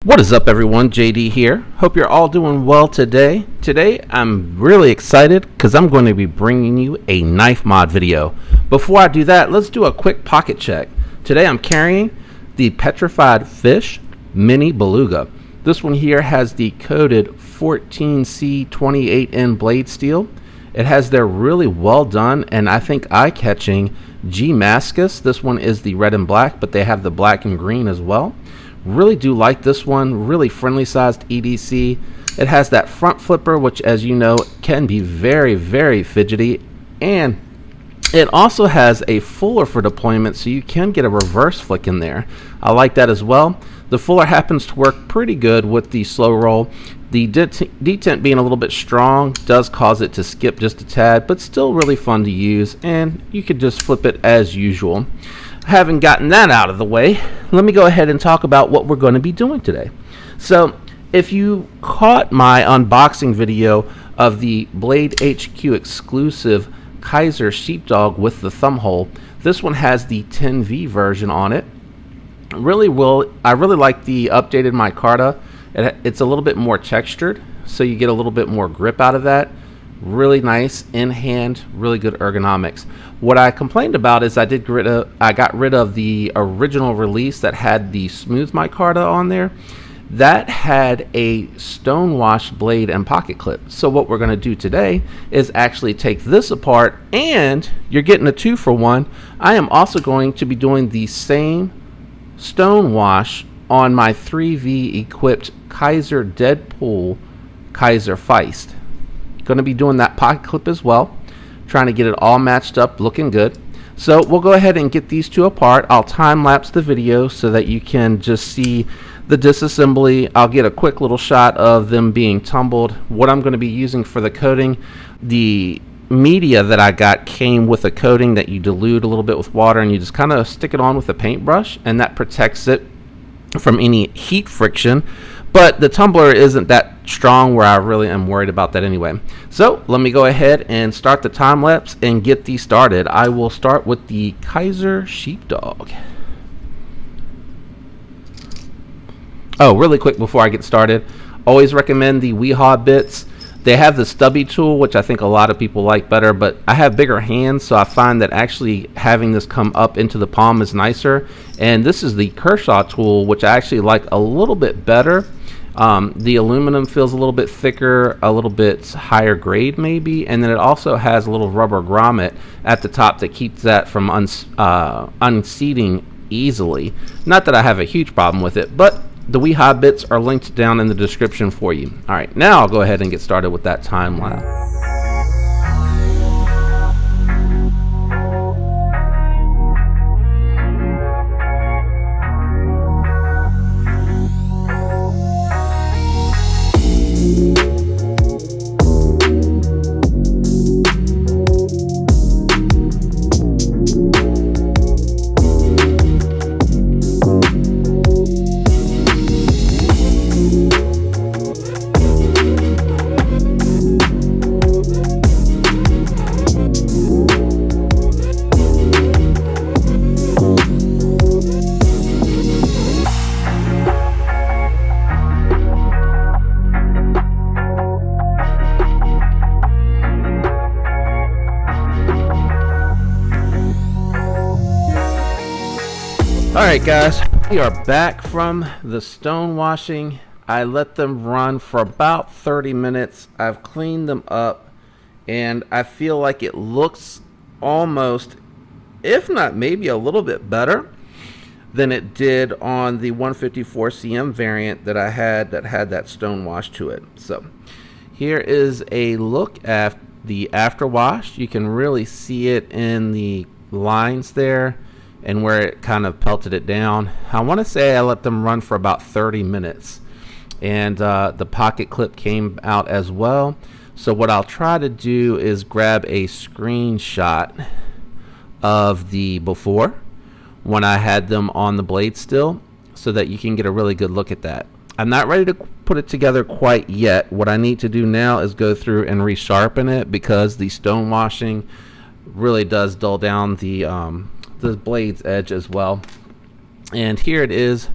What is up, everyone? JD here. Hope you're all doing well today. Today I'm really excited because I'm going to be bringing you a knife mod video. Before I do that, let's do a quick pocket check. Today I'm carrying the Petrified Fish Mini Beluga. This one here has the coated 14C28N blade steel. It has their really well done and I think eye-catching G Mascus. This one is the red and black, but they have the black and green as well. Really do like this one. Really friendly sized EDC. It has that front flipper, which, as you know, can be very fidgety, and it also has a fuller for deployment, so you can get a reverse flick in there. I like that as well. The fuller happens to work pretty good with the slow roll. The detent being a little bit strong does cause it to skip just a tad, but still really fun to use, and you could just flip it as usual. Having gotten that out of the way, let me go ahead and talk about what we're going to be doing today. So if you caught my unboxing video of the Blade HQ exclusive Kizer Sheepdog with the thumb hole, this one has the 10V version on it. I really like the updated micarta. It's a little bit more textured, so you get a little bit more grip out of that. Really nice in hand, really good ergonomics. What I complained about is I got rid of the original release that had the smooth micarta on there. That had a stonewashed blade and pocket clip. So what we're going to do today is actually take this apart, and you're getting a 2-for-1. I am also going to be doing the same stonewash on my 3V equipped Kizer Deadpool Kizer Feist. Going to be doing that pocket clip as well, trying to get it all matched up, looking good. So we'll go ahead and get these two apart. I'll time lapse the video so that you can just see the disassembly. I'll get a quick little shot of them being tumbled. What I'm going to be using for the coating, the media that I got came with a coating that you dilute a little bit with water, and you just kind of stick it on with a paintbrush, and that protects it from any heat friction. But the tumbler isn't that strong where I really am worried about that anyway. So let me go ahead and start the time lapse and get these started. I will start with the Kizer Sheepdog. Oh, really quick before I get started, always recommend the Weehaw bits. They have the stubby tool, which I think a lot of people like better, but I have bigger hands, so I find that actually having this come up into the palm is nicer. And this is the Kershaw tool, which I actually like a little bit better. The aluminum feels a little bit thicker, a little bit higher grade maybe, and then it also has a little rubber grommet at the top that keeps that from unseating easily. Not that I have a huge problem with it, but the Weehaw bits are linked down in the description for you. Alright, now I'll go ahead and get started with that time lapse. Alright guys, we are back from the stone washing. I let them run for about 30 minutes. I've cleaned them up and I feel like it looks almost, if not maybe a little bit better than it did on the 154 cm variant that I had that had that stone wash to it. So here is a look at the after wash. You can really see it in the lines there and where it kind of pelted it down. I want to say I let them run for about 30 minutes, and the pocket clip came out as well. So what I'll try to do is grab a screenshot of the before when I had them on the blade still, so that you can get a really good look at that. I'm not ready to put it together quite yet. What I need to do now is go through and resharpen it, because the stone washing really does dull down the blade's edge as well. And here it is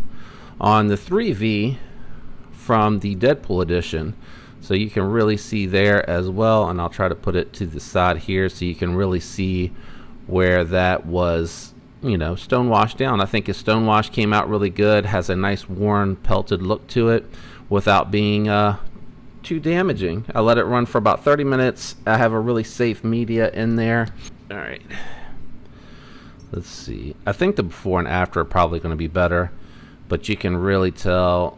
on the 3V from the Deadpool edition. So you can really see there as well, and I'll try to put it to the side here so you can really see where that was, you know, stonewashed down. I think his stonewash came out really good, has a nice worn pelted look to it without being too damaging. I let it run for about 30 minutes. I have a really safe media in there. All right, let's see. I think the before and after are probably going to be better, but you can really tell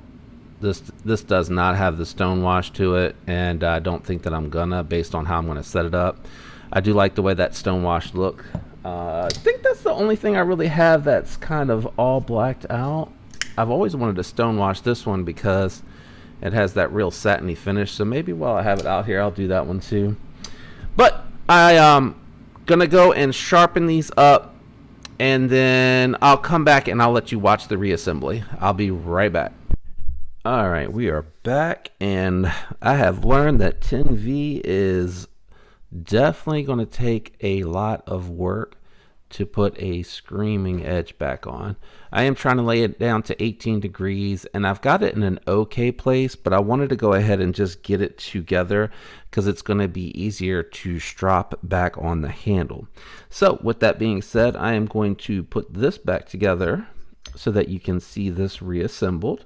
this does not have the stonewash to it, and I don't think that I'm gonna, based on how I'm gonna set it up. I do like the way that stonewash look. I think that's the only thing I really have that's kind of all blacked out. I've always wanted to stonewash this one because it has that real satiny finish, so maybe while I have it out here I'll do that one too. But I gonna go and sharpen these up, and then I'll come back and I'll let you watch the reassembly. I'll be right back. Alright, we are back, and I have learned that 10V is definitely going to take a lot of work to put a screaming edge back on. I am trying to lay it down to 18 degrees, and I've got it in an okay place, but I wanted to go ahead and just get it together because it's going to be easier to strop back on the handle. So with that being said, I am going to put this back together so that you can see this reassembled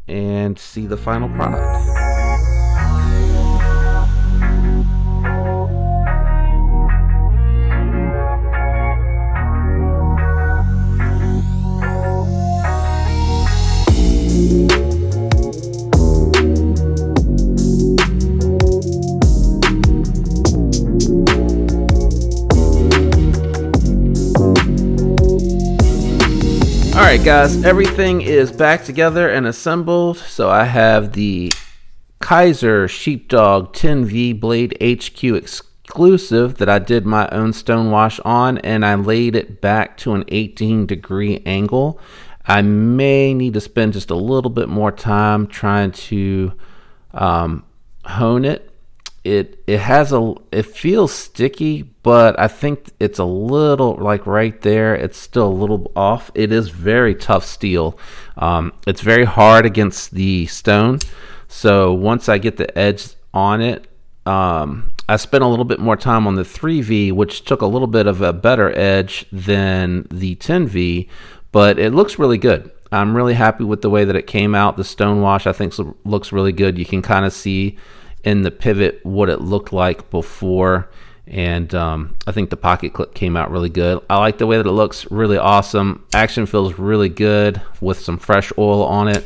and see the final product. Alright guys, everything is back together and assembled. So I have the Kizer Sheepdog 10V Blade HQ exclusive that I did my own stonewash on, and I laid it back to an 18-degree angle. I may need to spend just a little bit more time trying to hone it. It feels sticky, but I think it's a little, like right there, it's still a little off. It is very tough steel. It's very hard against the stone. So once I get the edge on it, I spent a little bit more time on the 3V, which took a little bit of a better edge than the 10V, but it looks really good. I'm really happy with the way that it came out. The stonewash I think looks really good. You can kind of see in the pivot what it looked like before, and I think the pocket clip came out really good. I like the way that it looks, really awesome. Action feels really good with some fresh oil on it.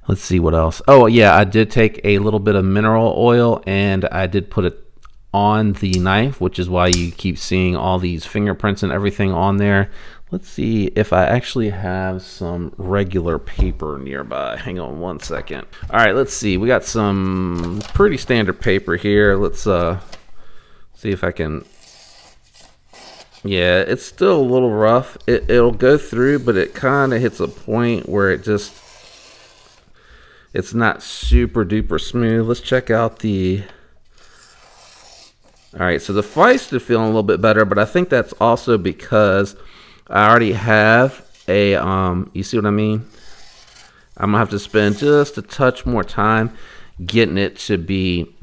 Let's see what else. Oh yeah, I did take a little bit of mineral oil and I did put it on the knife, which is why you keep seeing all these fingerprints and everything on there. Let's see if I actually have some regular paper nearby. Hang on one second. All right, let's see. We got some pretty standard paper here. Let's see if I can. Yeah, it's still a little rough. It'll go through, but it kind of hits a point where it's not super duper smooth. Let's check out the. All right, so the Feist is feeling a little bit better, but I think that's also because I already have a, you see what I mean? I'm gonna have to spend just a touch more time getting it to be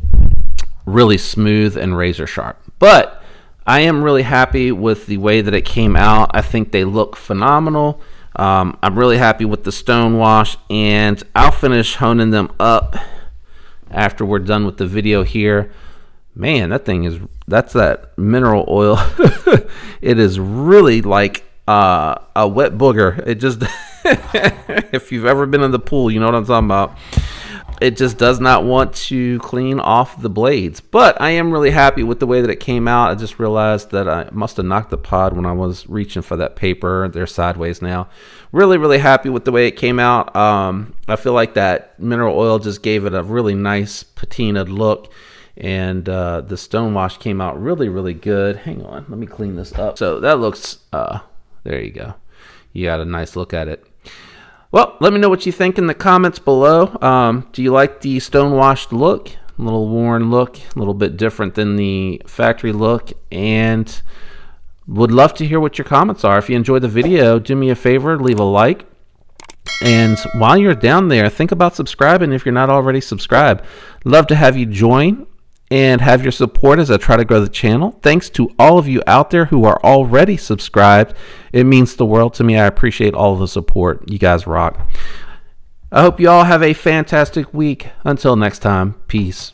really smooth and razor sharp. But I am really happy with the way that it came out. I think they look phenomenal. I'm really happy with the stonewash, and I'll finish honing them up after we're done with the video here. Man, that's that mineral oil. It is really like a wet booger. It just, if you've ever been in the pool, you know what I'm talking about. It just does not want to clean off the blades. But I am really happy with the way that it came out. I just realized that I must have knocked the pod when I was reaching for that paper. They're sideways now. Really, really happy with the way it came out. I feel like that mineral oil just gave it a really nice patinaed look. And the stonewash came out really, really good. Hang on, let me clean this up. So that looks, there you go. You got a nice look at it. Well, let me know what you think in the comments below. Do you like the stonewashed look? A little worn look, a little bit different than the factory look. And would love to hear what your comments are. If you enjoyed the video, do me a favor, leave a like. And while you're down there, think about subscribing if you're not already subscribed. Love to have you join and have your support as I try to grow the channel. Thanks to all of you out there who are already subscribed. It means the world to me. I appreciate all of the support. You guys rock. I hope you all have a fantastic week. Until next time, peace.